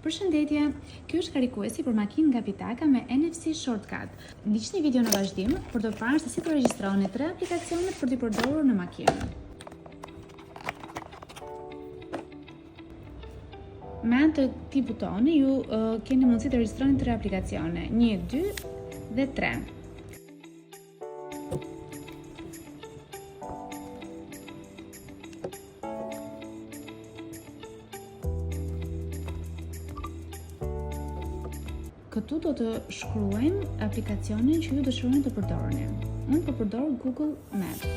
Përshëndetje, ky është karikuesi për makinë nga Pitaka me NFC Shortcut. Ndiqni video në vazhdim për të parë se si të regjistroni 3 aplikacionet për t'i përdorur në makinë. Me anë të këtij butoni ju keni mundësi të regjistroni 3 aplikacione, 1, 2 dhe 3. Këtu do të shkruajmë aplikacionin që ju dëshironi të përdorni. Unë po përdor Google Maps.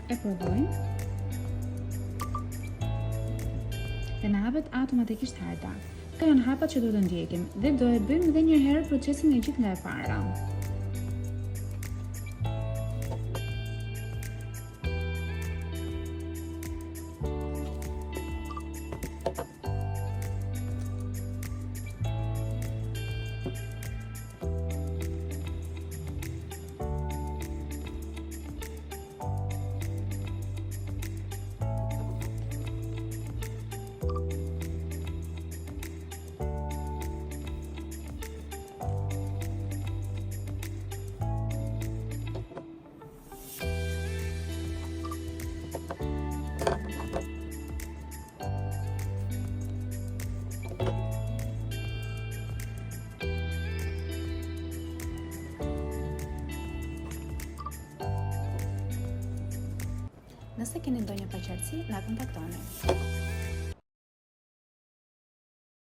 E provojmë. Dhe na hapet automatikisht harta. Këto janë hapat që duhet të ndjekim dhe do e bëjmë edhe një herë procesin e gjithë nga e para. Nëse keni ndonjë paqartësi, na kontaktoni.